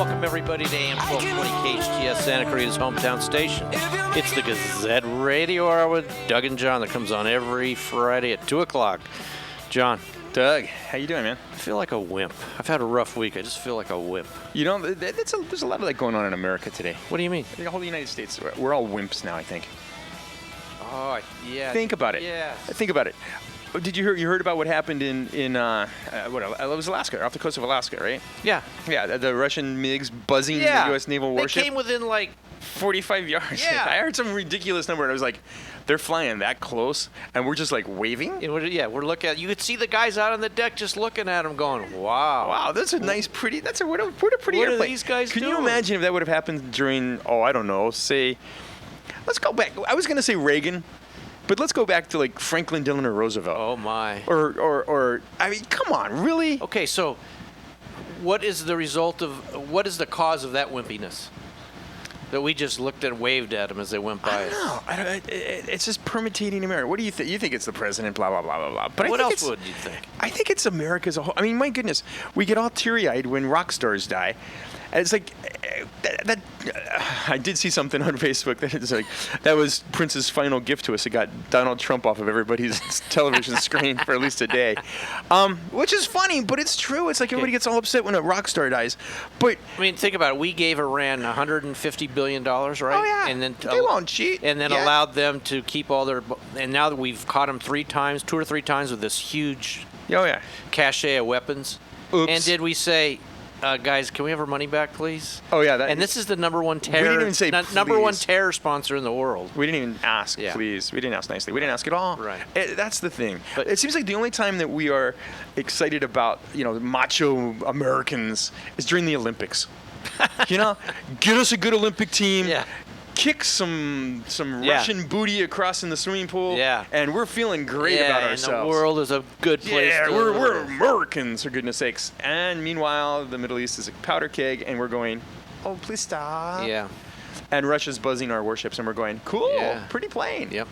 Welcome everybody to AM-1220 KHTS, Santa Clarita's hometown station. It's the Gazette Radio Hour with Doug and John that comes on every Friday at 2 o'clock. John. Doug, how you doing, man? I feel like a wimp. I've had a rough week. I just feel like a wimp. You know, there's a lot of that going on in America today. What do you mean? The whole United States, we're all wimps now, I think. Oh, yeah. Think about it. Yeah. Think about it. Did you heard about what happened in it was Alaska, off the coast of Alaska, right? Yeah. Yeah, the Russian MiGs buzzing the U.S. naval warship. They came within like 45 yards. Yeah. I heard some ridiculous number, and I was like, they're flying that close, and we're just like waving? Yeah, we're looking at. You could see the guys out on the deck just looking at them, going, "Wow, wow, that's a nice, pretty. That's a what a pretty what airplane." Are these guys Can doing? you imagine if that would have happened during? Oh, I don't know. Say, let's go back. I was gonna say Reagan. But let's go back to like Franklin Delano Roosevelt. Oh my. Or I mean, come on, really? Okay, so what is the cause of that wimpiness? That we just looked and waved at them as they went by us. I don't know. It's just permutating America. What do you think? You think it's the president, blah, blah, blah, blah, blah. But what else would you think? I think it's America as a whole. I mean, my goodness, we get all teary-eyed when rock stars die. It's like I did see something on Facebook that it's like that was Prince's final gift to us. It got Donald Trump off of everybody's television screen for at least a day, which is funny, but it's true. It's like everybody gets all upset when a rock star dies. But I mean, think about it. We gave Iran $150 billion, right? Oh yeah, and then they won't cheat. And then allowed them to keep all their. And now that we've caught them 2 or 3 times with this huge cache of weapons. Oops. And did we say? Guys, can we have our money back, please? Oh yeah, and this is the number one terror. We didn't even say number one terror sponsor in the world. We didn't even ask, please. We didn't ask nicely. We didn't ask at all. Right. That's the thing. But it seems like the only time that we are excited about, macho Americans is during the Olympics. Get us a good Olympic team. Yeah. Kick some Russian booty across in the swimming pool. Yeah. And we're feeling great about ourselves. And the world is a good place. Yeah, we're Americans, for goodness sakes. And meanwhile, the Middle East is a powder keg, and we're going, oh, please stop. Yeah. And Russia's buzzing our warships, and we're going, cool, pretty plane. Yep.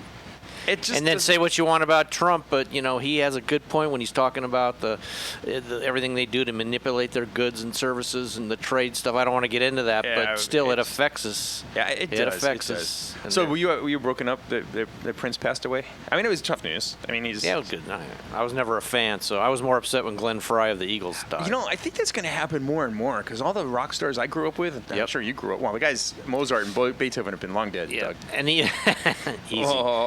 And then say what you want about Trump, but he has a good point when he's talking about the everything they do to manipulate their goods and services and the trade stuff. I don't want to get into that, but still, it affects us. Yeah, it does. Affects us. So were you broken up? The Prince passed away. I mean, it was tough news. I mean, it was good. I was never a fan, so I was more upset when Glenn Fry of the Eagles died. I think that's going to happen more and more because all the rock stars I grew up with, and I'm sure you grew up. Well, the guys Mozart and Beethoven have been long dead. Yeah, Doug. and easy.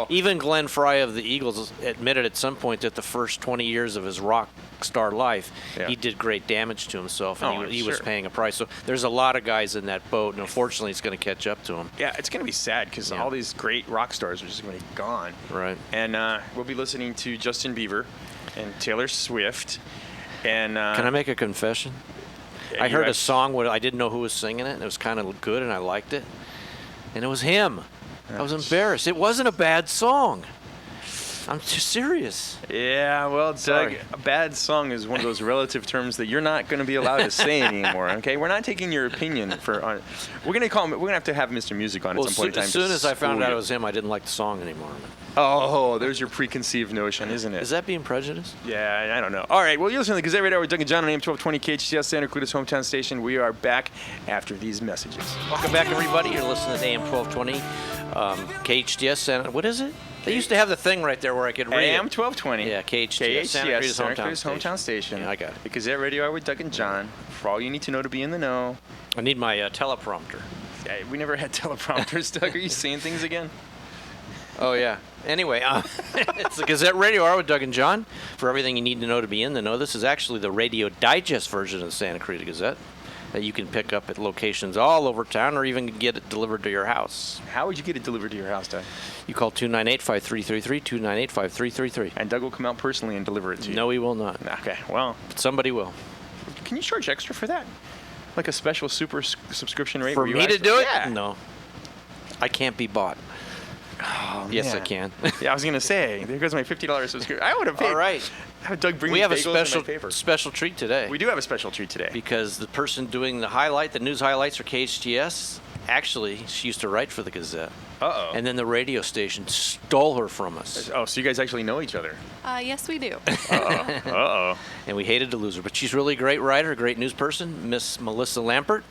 Even Glenn Fry of the Eagles admitted at some point that the first 20 years of his rock star life, he did great damage to himself, and he was paying a price. So there's a lot of guys in that boat, and unfortunately, it's going to catch up to him. Yeah, it's going to be sad because all these great rock stars are just going to be gone. Right. And we'll be listening to Justin Bieber and Taylor Swift. And can I make a confession? I heard a song where I didn't know who was singing it, and it was kind of good, and I liked it. And it was him. I was embarrassed. It wasn't a bad song. I'm just serious. Yeah, well, Doug, a bad song is one of those relative terms that you're not going to be allowed to say anymore. Okay, we're not taking your opinion we're going to call him. We're going to have to have Mr. Music on at some point in time. As soon as I found out it was him, I didn't like the song anymore. Oh, there's your preconceived notion, isn't it? Is that being prejudiced? Yeah, I don't know. All right, well, you're listening to the Gazette Radio Hour with Doug and John on AM-1220 KHTS, Santa Clarita's hometown station. We are back after these messages. Welcome back, everybody. You're listening to AM-1220 KHTS, Santa. What is it? They used to have the thing right there where I could read AM-1220. Yeah, KHTS, Santa Clarita's hometown station. Yeah, I got it. The Gazette Radio Hour with Doug and John for all you need to know to be in the know. I need my teleprompter. Yeah, we never had teleprompters, Doug. Are you saying things again? Oh, yeah. Anyway, it's the Gazette Radio Hour with Doug and John for everything you need to know to be in the know. This is actually the Radio Digest version of the Santa Clarita Gazette that you can pick up at locations all over town or even get it delivered to your house. How would you get it delivered to your house, Doug? You call 298-5333, 298-5333. And Doug will come out personally and deliver it to you? No, he will not. Okay, well. But somebody will. Can you charge extra for that? Like a special super subscription rate? For me to do it? Yeah. No. I can't be bought. Oh, yes, man. I can. Yeah, I was going to say, there goes my $50 subscription. I would have paid. All right. Have Doug bring we me have a bagels special treat today. We do have a special treat today. Because the person doing the news highlights for KHTS, actually, she used to write for the Gazette. Uh-oh. And then the radio station stole her from us. Oh, so you guys actually know each other? Yes, we do. Uh-oh. Uh-oh. And we hated to lose her. But she's really a great writer, a great news person, Miss Melissa Lampert.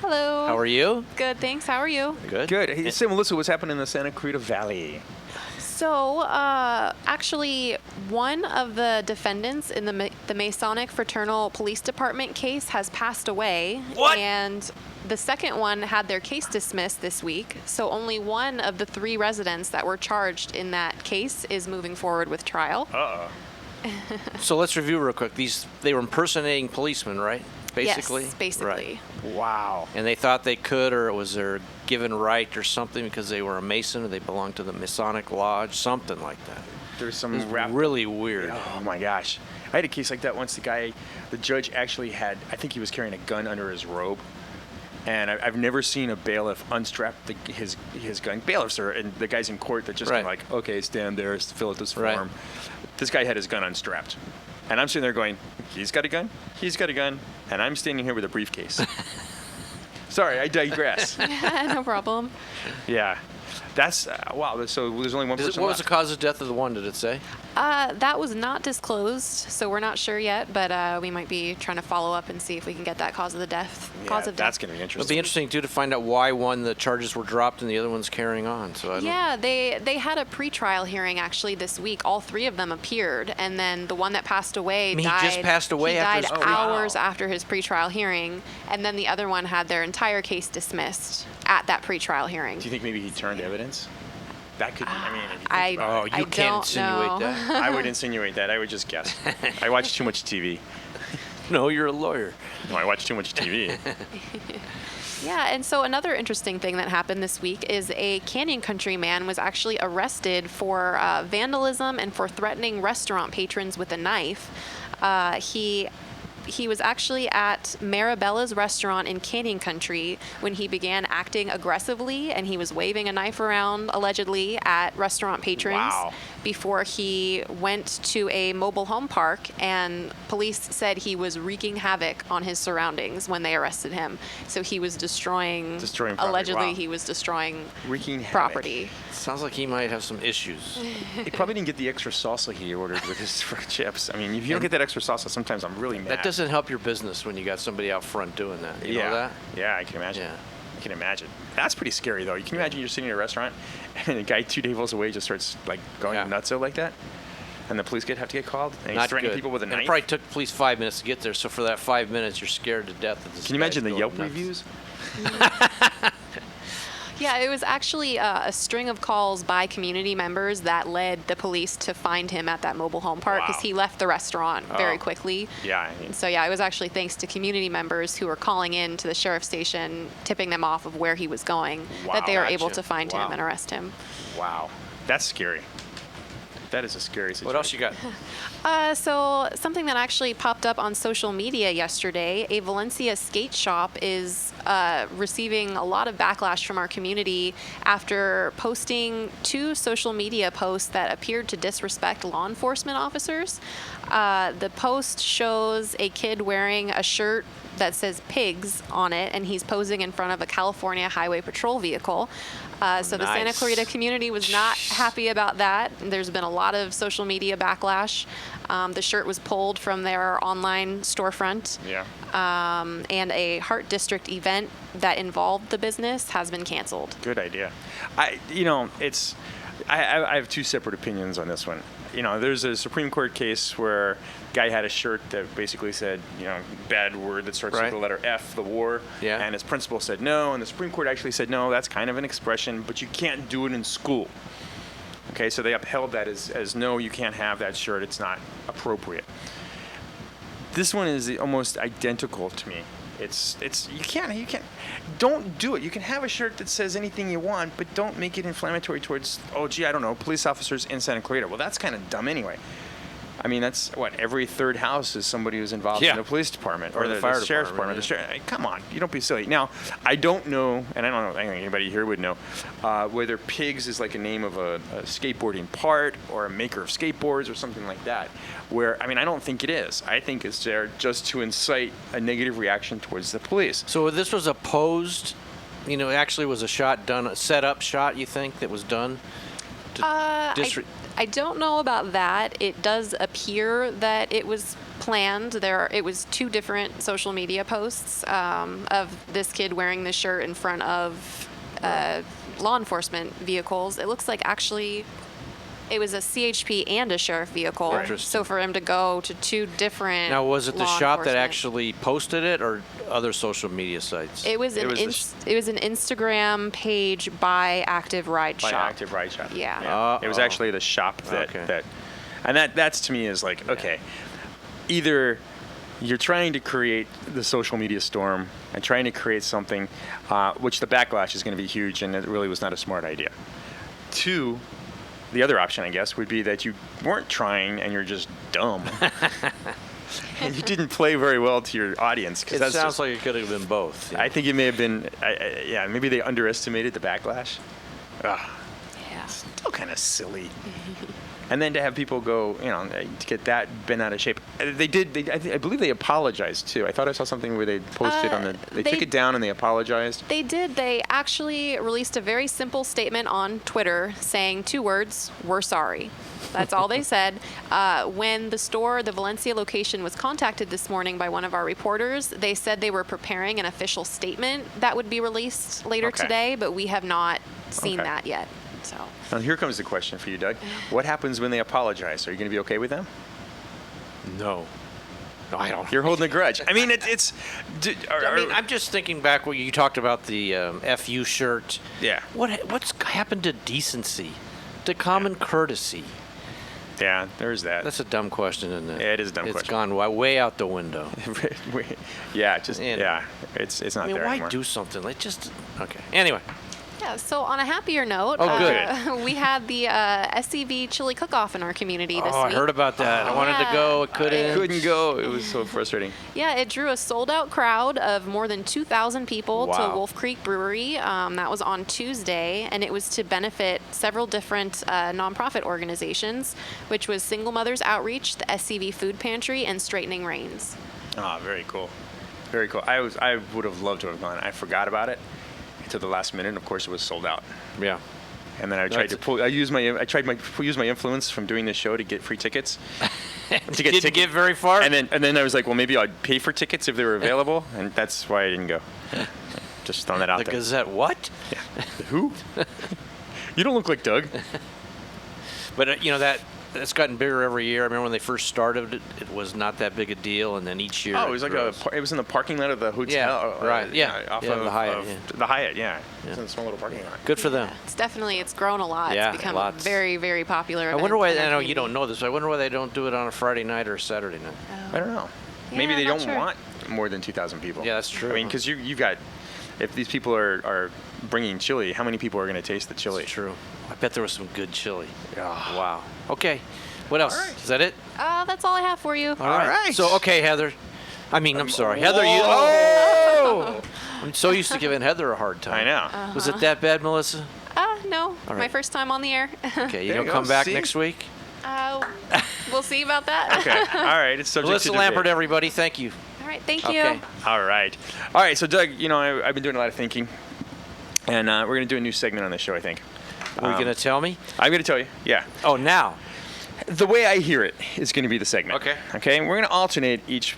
Hello. How are you? Good, thanks. How are you? Good. Good. Hey, say, Melissa, what's happening in the Santa Clarita Valley? So, actually, one of the defendants in the Masonic Fraternal Police Department case has passed away. What? And the second one had their case dismissed this week. So only one of the 3 residents that were charged in that case is moving forward with trial. Uh-oh. So let's review real quick. They were impersonating policemen, right? Basically. Yes, basically. Right. Wow. And they thought they could, or it was their given right or something because they were a Mason or they belonged to the Masonic Lodge, something like that. There's some It was rap. really weird. Oh my gosh. I had a case like that once. The judge actually had, I think he was carrying a gun under his robe. And I've never seen a bailiff unstrap his gun. Bailiffs are, and the guys in court that just Right. kind of like, okay, stand there, fill out this form. Right. This guy had his gun unstrapped. And I'm sitting there going, he's got a gun, and I'm standing here with a briefcase. Sorry, I digress. No problem. Yeah. That's, wow, so there's only one person What was the left. cause of death of the one, did it say? That was not disclosed, so we're not sure yet, but we might be trying to follow up and see if we can get that cause of death. That's going to be It'll interesting. be interesting, too, to find out why the charges were dropped and the other one's carrying on. So I don't Yeah, they had a pretrial hearing actually this week. All 3 of them appeared, and then the one that passed away I mean, died. he just passed away he after died his hours after his pretrial hearing, and then the other one had their entire case dismissed at that pretrial hearing. Do you think maybe he turned evidence? That could be, I mean, if you think I- about Oh, it. you I can't don't insinuate know. that. I would insinuate that. I would just guess. I watch too much TV. No, you're a lawyer. No, I watch too much TV. Yeah, and so another interesting thing that happened this week is a Canyon Country man was actually arrested for vandalism and for threatening restaurant patrons with a knife. He was actually at Marabella's restaurant in Canyon Country when he began acting aggressively, and he was waving a knife around allegedly at restaurant patrons Wow. before he went to a mobile home park, and police said he was wreaking havoc on his surroundings when they arrested him. So he was destroying Destroying property, allegedly wow. he was destroying Wreaking havoc. property. Sounds like he might have some issues. He probably didn't get the extra salsa he ordered with his chips. I mean, if you don't get that extra salsa, sometimes I'm really mad. That doesn't help your business when you got somebody out front doing that. You know that? Yeah, I can imagine. Yeah. I can imagine. That's pretty scary, though. You can imagine you're sitting in a restaurant and a guy 2 tables away just starts like going Yeah. nutso like that, and the police have to get called, and he's Not threatening good. people with a And knife. it probably took the police 5 minutes to get there, so for that 5 minutes, you're scared to death. That this Can you imagine the guy's Yelp going nuts. reviews? Yeah, it was actually a string of calls by community members that led the police to find him at that mobile home park because Wow. he left the restaurant very Oh. quickly. Yeah. I mean, So yeah, it was actually thanks to community members who were calling in to the sheriff's station, tipping them off of where he was going, Wow, that they were able gotcha. to find Wow. him and arrest him. wow. That's scary. That is a scary situation. What else you got? So something that actually popped up on social media yesterday, a Valencia skate shop is receiving a lot of backlash from our community after posting 2 social media posts that appeared to disrespect law enforcement officers. The post shows a kid wearing a shirt that says pigs on it, and he's posing in front of a California Highway Patrol vehicle. So the Santa Nice. Clarita community was not happy about that. There's been a lot of social media backlash. The shirt was pulled from their online storefront. Yeah. And a Heart District event that involved the business has been canceled. Good idea. I have 2 separate opinions on this one. There's a Supreme Court case where a guy had a shirt that basically said, bad word that starts Right. with the letter F, the war. Yeah. And his principal said no, and the Supreme Court actually said no, that's kind of an expression, but you can't do it in school. Okay, so they upheld that as no, you can't have that shirt, it's not appropriate. This one is almost identical to me. It's you can't don't do it. You can have a shirt that says anything you want, but don't make it inflammatory towards I don't know, police officers in Santa Clarita. Well, that's kind of dumb anyway. I mean, that's what every 3rd house is somebody who's involved Yeah. in the police department Or the fire sheriff's department, department. Come on, you don't be silly. Now, I don't know, and I don't know. I think anybody here would know whether pigs is like a name of a skateboarding part or a maker of skateboards or something like that. I don't think it is. I think it's there just to incite a negative reaction towards the police. So this was a posed, it actually was a shot done, a set-up shot, you think, that was done? To I don't know about that. It does appear that it was planned. It was 2 different social media posts of this kid wearing this shirt in front of law enforcement vehicles. It looks like actually it was a CHP and a sheriff vehicle. Right. So for him to go to 2 different Now, was it the law shop that enforcement- actually posted it, or other social media sites? It was an Instagram page by Active Ride By Shop. Active Ride Shop. Yeah. It was actually the shop that's to me is like, okay, either you're trying to create the social media storm and trying to create something which the backlash is going to be huge, and it really was not a smart idea. 2, the other option, I guess, would be that you weren't trying and you're just dumb. And you didn't play very well to your audience. It sounds like it could have been both. I think it may have been, maybe they underestimated the backlash. Yeah. Still kind of silly. And then to have people go, to get that bent out of shape. They did. I believe they apologized too. I thought I saw something where they posted They took it down and they apologized. They did. They actually released a very simple statement on Twitter saying 2 words: "We're sorry." That's all they said. When the Valencia location, was contacted this morning by one of our reporters, they said they were preparing an official statement that would be released later today, but we have not seen that yet. So. Now here comes the question for you, Doug. What happens when they apologize? Are you going to be okay with them? No, I don't. You're holding a grudge. I mean, I'm just thinking back when you talked about the FU shirt. Yeah. What's happened to decency, to common courtesy? Yeah, there's that. That's a dumb question, isn't it? Yeah, it is a dumb question. It's gone way out the window. It's not there why anymore. do something? Okay. Anyway. Yeah, so on a happier note, we had the SCV chili cook-off in our community this week. I heard about that. I wanted to go. I couldn't go. It was so frustrating. Yeah, it drew a sold-out crowd of more than 2,000 people to Wolf Creek Brewery. That was on Tuesday, and it was to benefit several different nonprofit organizations, which was Single Mothers Outreach, the SCV Food Pantry, and Straightening Reins. Very cool. Very cool. I would have loved to have gone. I forgot about it to the last minute. Of course, it was sold out. Yeah. And then I tried to use my influence from doing this show to get free tickets. Didn't get very far. And then I was like, well, maybe I'd pay for tickets if they were available, and that's why I didn't go. Just throwing that out there. The Gazette what? Yeah. Who? You don't look like Doug. But that's gotten bigger every year. I remember when they first started, it was not that big a deal, and then each year. Oh, it was it was in the parking lot of the hotel. Yeah, right. Off of the Hyatt. The Hyatt, yeah. It's in a small little parking lot. Good for them. It's grown a lot. Yeah, it's become lots. very, very popular. I wonder why. I know you don't know this. I wonder why they don't do it on a Friday night or a Saturday night. I don't know. Yeah, Maybe they I'm not don't sure. want more than 2,000 people. Yeah, that's true. I mean, because you've got, if these people are bringing chili, how many people are going to taste the chili? That's true. I bet there was some good chili. Oh. Wow. Okay. What else? All right. Is that it? That's all I have for you. All right. So, okay, Heather. I'm sorry. Heather, you. Oh! I'm so used to giving Heather a hard time. I know. Was it that bad, Melissa? No. All My right. first time on the air. Okay, you There don't you come go. back See? next week? We'll see about that. Okay. All right. It's subject Melissa to Lampert, debate. everybody. Thank you. All right. Thank you. Okay. All right. So Doug, I've been doing a lot of thinking, and we're going to do a new segment on this show, I think. Are you going to tell me? I'm going to tell you. Yeah. Oh, now. The way I hear it is going to be the segment. Okay. Okay. And we're going to alternate each.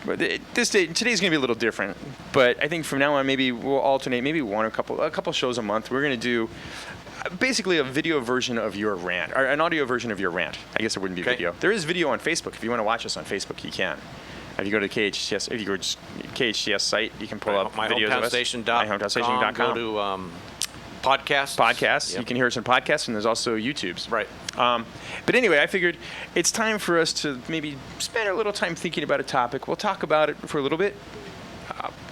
Today's going to be a little different, but I think from now on maybe we'll alternate maybe a couple shows a month. We're going to do basically a video version of your rant, or an audio version of your rant. I guess it wouldn't be video. There is video on Facebook. If you want to watch us on Facebook, you can. If you go to KHTS, if you go to KHTS site, you can pull up videos of us. MyHometownstation.com. Go to podcasts. Podcasts. Yep. You can hear us on podcasts, and there's also YouTube's. Right. But anyway, I figured it's time for us to maybe spend a little time thinking about a topic. We'll talk about it for a little bit,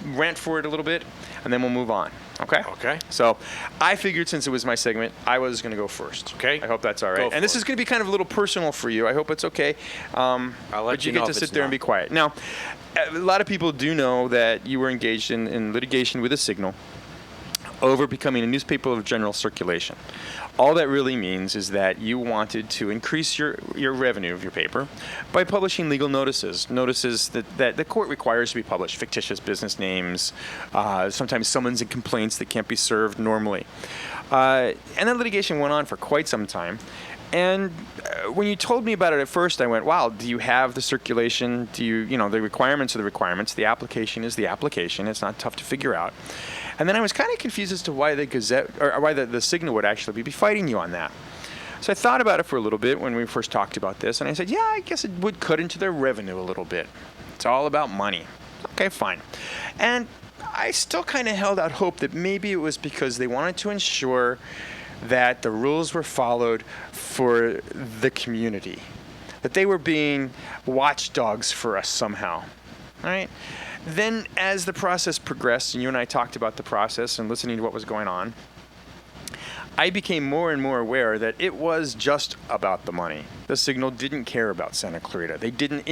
rant for it a little bit, and then we'll move on. Okay? Okay. So I figured since it was my segment, I was going to go first. Okay. I hope that's all Go right. for And this it. is going to be kind of a little personal for you. I hope it's okay. I'll let but you you know get if to it's sit there and not. be quiet. Now, a lot of people do know that you were engaged in litigation with a Signal over becoming a newspaper of general circulation. All that really means is that you wanted to increase your revenue of your paper by publishing legal notices that the court requires to be published, fictitious business names, sometimes summons and complaints that can't be served normally. And that litigation went on for quite some time. And when you told me about it at first, I went, wow, do you have the circulation? Do you, the requirements are the requirements. The application is the application. It's not tough to figure out. And then I was kind of confused as to why the Gazette, or why the Signal would actually be fighting you on that. So I thought about it for a little bit when we first talked about this, and I said, yeah, I guess it would cut into their revenue a little bit. It's all about money. Okay, fine. And I still kind of held out hope that maybe it was because they wanted to ensure that the rules were followed for the community, that they were being watchdogs for us somehow, all right? Then as the process progressed, and you and I talked about the process and listening to what was going on, I became more and more aware that it was just about the money. The Signal didn't care about Santa Clarita. They didn't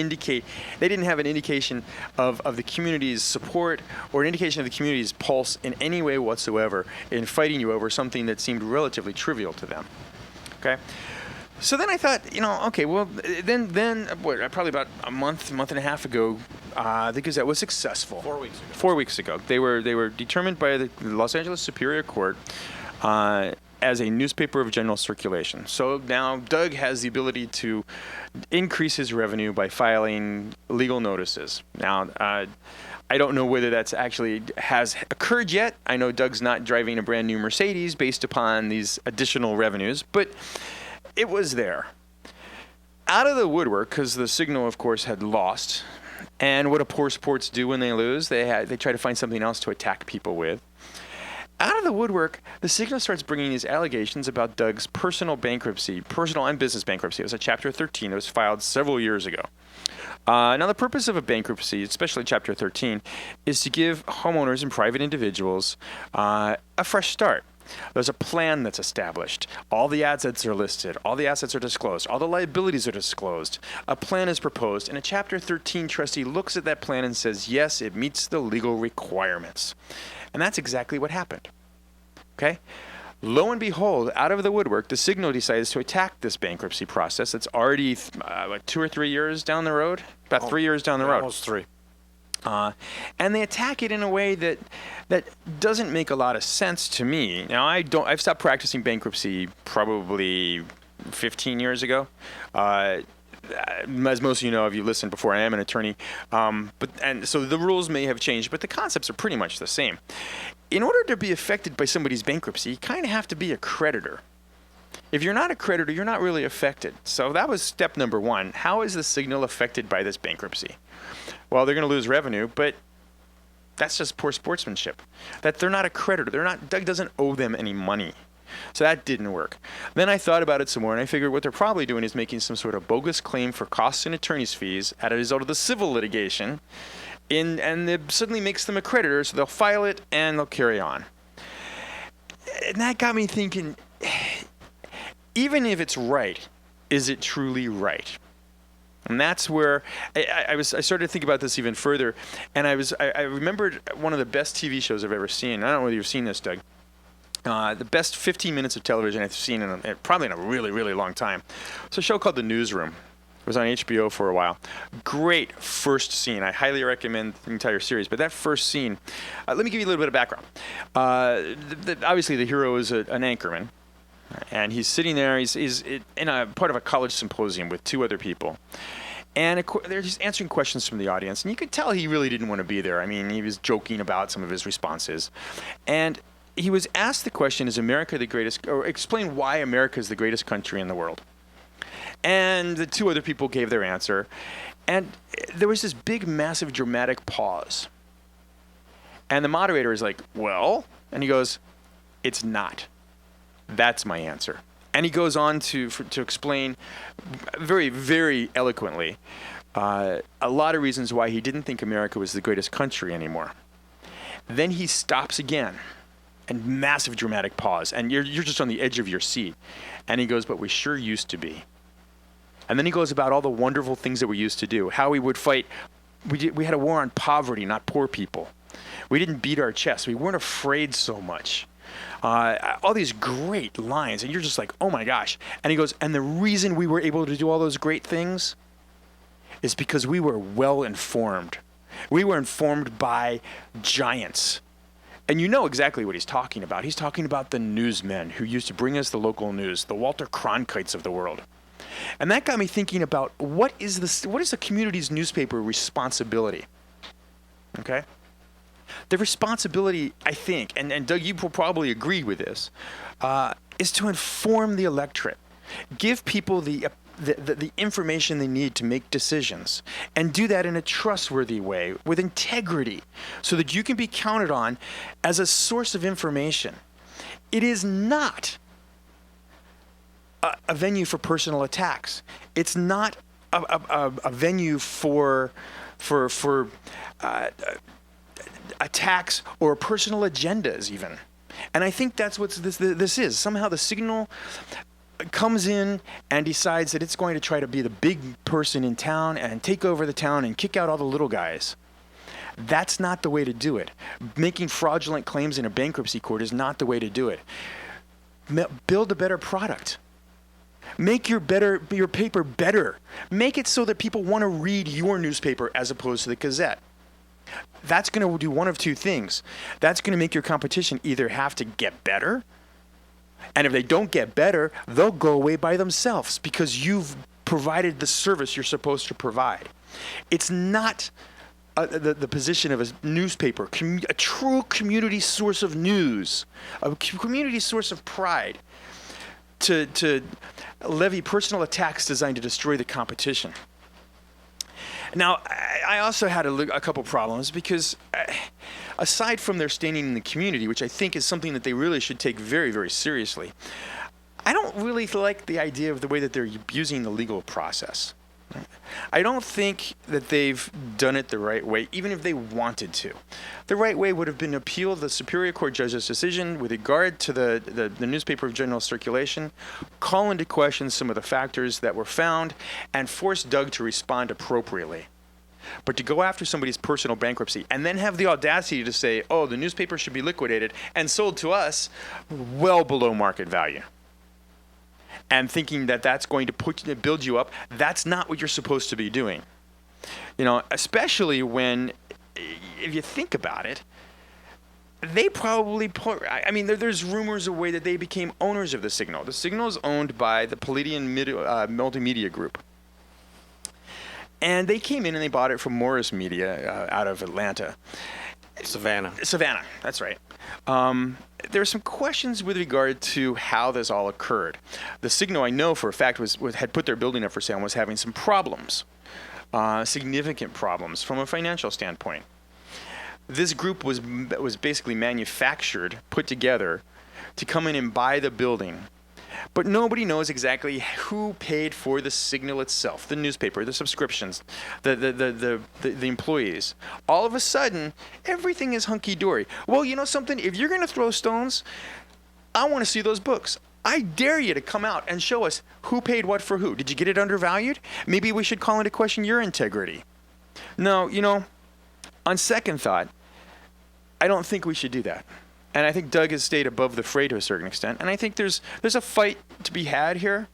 have an indication of the community's support or an indication of the community's pulse in any way whatsoever in fighting you over something that seemed relatively trivial to them. Okay? So then I thought, okay, well, then probably about a month and a half ago, the Gazette was successful. 4 weeks ago. 4 weeks ago. They were determined by the Los Angeles Superior Court as a newspaper of general circulation. So now Doug has the ability to increase his revenue by filing legal notices. Now, I don't know whether that's actually has occurred yet. I know Doug's not driving a brand new Mercedes based upon these additional revenues, but it was there. Out of the woodwork, because the Signal, of course, had lost. And what do poor sports do when they lose? They try to find something else to attack people with. Out of the woodwork, the Signal starts bringing these allegations about Doug's personal and business bankruptcy. It was a Chapter 13 that was filed several years ago. Now, the purpose of a bankruptcy, especially Chapter 13, is to give homeowners and private individuals a fresh start. There's a plan that's established. All the assets are listed. All the assets are disclosed. All the liabilities are disclosed. A plan is proposed, and a Chapter 13 trustee looks at that plan and says, yes, it meets the legal requirements. And that's exactly what happened. Okay? Lo and behold, out of the woodwork, the Signal decides to attack this bankruptcy process. It's already 2 or 3 years down the road. About 3 years down the road. Almost 3. And they attack it in a way that doesn't make a lot of sense to me. Now, I've stopped practicing bankruptcy probably 15 years ago. As most of you know, if you listened before, I am an attorney. And so the rules may have changed, but the concepts are pretty much the same. In order to be affected by somebody's bankruptcy, you kind of have to be a creditor. If you're not a creditor, you're not really affected. So that was step number one. How is the Signal affected by this bankruptcy? Well, they're going to lose revenue, but that's just poor sportsmanship. That they're not a creditor. Doug doesn't owe them any money. So that didn't work. Then I thought about it some more, and I figured what they're probably doing is making some sort of bogus claim for costs and attorney's fees as a result of the civil litigation, and it suddenly makes them a creditor, so they'll file it and they'll carry on. And that got me thinking, even if it's right, is it truly right? And that's where I started to think about this even further, and I remembered one of the best TV shows I've ever seen. I don't know whether you've seen this, Doug. The best 15 minutes of television I've seen probably in a really, really long time. It's a show called The Newsroom. It was on HBO for a while. Great first scene. I highly recommend the entire series. But that first scene, let me give you a little bit of background. Obviously, the hero is an anchorman. And he's sitting there. He's in a part of a college symposium with 2 other people. And they're just answering questions from the audience. And you could tell he really didn't want to be there. I mean, he was joking about some of his responses. And he was asked the question, is America the greatest, or explain why America is the greatest country in the world. And the 2 other people gave their answer. And there was this big, massive, dramatic pause. And the moderator is like, well? And he goes, it's not. That's my answer. And he goes on to explain very, very eloquently a lot of reasons why he didn't think America was the greatest country anymore. Then he stops again. And massive dramatic pause. And you're just on the edge of your seat. And he goes, but we sure used to be. And then he goes about all the wonderful things that we used to do. How we would fight. We had a war on poverty, not poor people. We didn't beat our chests. We weren't afraid so much. All these great lines. And you're just like, oh my gosh. And he goes, and the reason we were able to do all those great things is because we were well informed. We were informed by giants. And you know exactly what he's talking about. He's talking about the newsmen who used to bring us the local news, the Walter Cronkites of the world. And that got me thinking about what is the community's newspaper responsibility? Okay? The responsibility, I think, and Doug, you will probably agree with this, is to inform the electorate. Give people the information they need to make decisions, and do that in a trustworthy way with integrity so that you can be counted on as a source of information. It is not a venue for personal attacks. It's not a venue for attacks or personal agendas even. And I think that's what this is. Somehow the Signal comes in and decides that it's going to try to be the big person in town and take over the town and kick out all the little guys. That's not the way to do it. Making fraudulent claims in a bankruptcy court is not the way to do it. Build a better product. Make your paper better. Make it so that people want to read your newspaper as opposed to the Gazette. That's going to do one of two things. That's going to make your competition either have to get better, and if they don't get better, they'll go away by themselves because you've provided the service you're supposed to provide. It's not the position of a newspaper, a true community source of news, a community source of pride, to levy personal attacks designed to destroy the competition. Now, I also had a couple problems because aside from their standing in the community, which I think is something that they really should take very, very seriously, I don't really like the idea of the way that they're abusing the legal process. I don't think that they've done it the right way, even if they wanted to. The right way would have been to appeal the Superior Court judge's decision with regard to the newspaper of general circulation, call into question some of the factors that were found, and force Doug to respond appropriately. But to go after somebody's personal bankruptcy and then have the audacity to say, oh, the newspaper should be liquidated and sold to us well below market value, and thinking that that's going to build you up, that's not what you're supposed to be doing. You know, especially when, if you think about it, they probably there's rumors of the way that they became owners of the Signal. The Signal is owned by the Palladian Multimedia Group. And they came in and they bought it from Morris Media out of Atlanta. Savannah, that's right. There are some questions with regard to how this all occurred. The Signal, I know for a fact, had put their building up for sale and was having some problems, significant problems from a financial standpoint. This group was basically manufactured, put together, to come in and buy the building. But nobody knows exactly who paid for the Signal itself, the newspaper, the subscriptions, the employees. All of a sudden, everything is hunky-dory. Well, you know something? If you're going to throw stones, I want to see those books. I dare you to come out and show us who paid what for who. Did you get it undervalued? Maybe we should call into question your integrity. No, you know, on second thought, I don't think we should do that. And I think Doug has stayed above the fray to a certain extent. And I think there's a fight to be had here.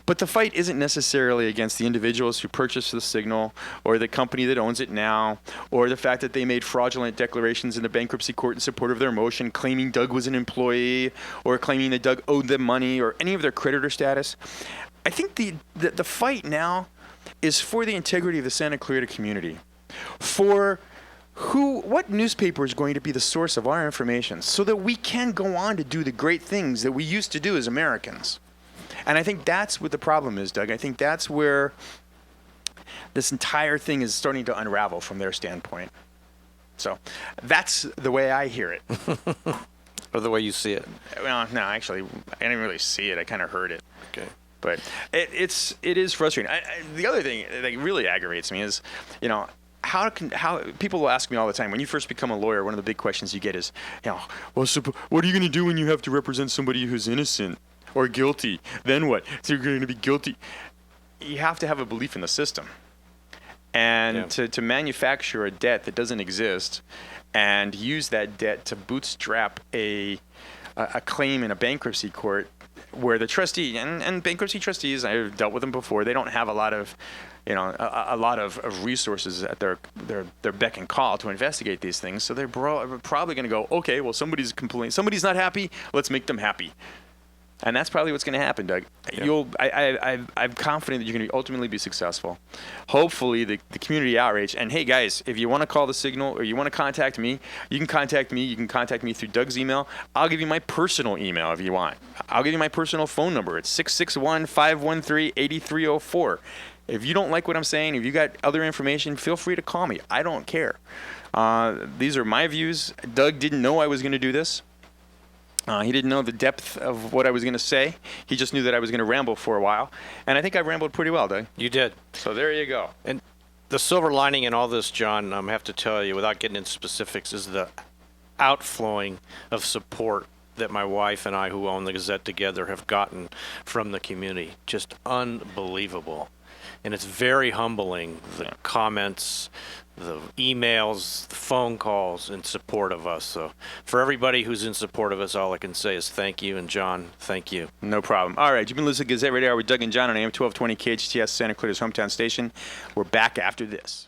But the fight isn't necessarily against the individuals who purchased the Signal or the company that owns it now or the fact that they made fraudulent declarations in the bankruptcy court in support of their motion, claiming Doug was an employee or claiming that Doug owed them money or any of their creditor status. I think the fight now is for the integrity of the Santa Clarita community, for what newspaper is going to be the source of our information so that we can go on to do the great things that we used to do as Americans. And I think that's what the problem is, Doug. I think that's where this entire thing is starting to unravel from their standpoint. So that's the way I hear it. Or the way you see it. Well, no, actually, I didn't really see it. I kind of heard it. Okay. But it is frustrating. The other thing that really aggravates me is, you know, how people will ask me all the time, when you first become a lawyer, one of the big questions you get is, you know, well, so what are you going to do when you have to represent somebody who's innocent or guilty? Then what? So you're going to be guilty. You have to have a belief in the system. And to manufacture a debt that doesn't exist and use that debt to bootstrap a claim in a bankruptcy court where the trustee and bankruptcy trustees, I've dealt with them before. They don't have a lot of, a lot of resources at their beck and call to investigate these things. So they're probably going to go, okay, well, somebody's complaining, somebody's not happy. Let's make them happy. And that's probably what's going to happen, Doug. Yep. I'm confident that you're going to ultimately be successful. Hopefully, the community outreach. And hey, guys, if you want to call the Signal or you want to contact me, you can contact me. You can contact me through Doug's email. I'll give you my personal email if you want. I'll give you my personal phone number. It's 661-513-8304. If you don't like what I'm saying, if you got other information, feel free to call me. I don't care. These are my views. Doug didn't know I was going to do this. He didn't know the depth of what I was going to say. He just knew that I was going to ramble for a while. And I think I rambled pretty well, Doug. You did. So there you go. And the silver lining in all this, John, I have to tell you, without getting into specifics, is the outflowing of support that my wife and I, who own the Gazette together, have gotten from the community. Just unbelievable. And it's very humbling, the comments, the emails, the phone calls in support of us. So for everybody who's in support of us, all I can say is thank you. And John, thank you. No problem. All right, you've been listening to Gazette Radio Hour with Doug and John on AM-1220 KHTS, Santa Clarita's hometown station. We're back after this.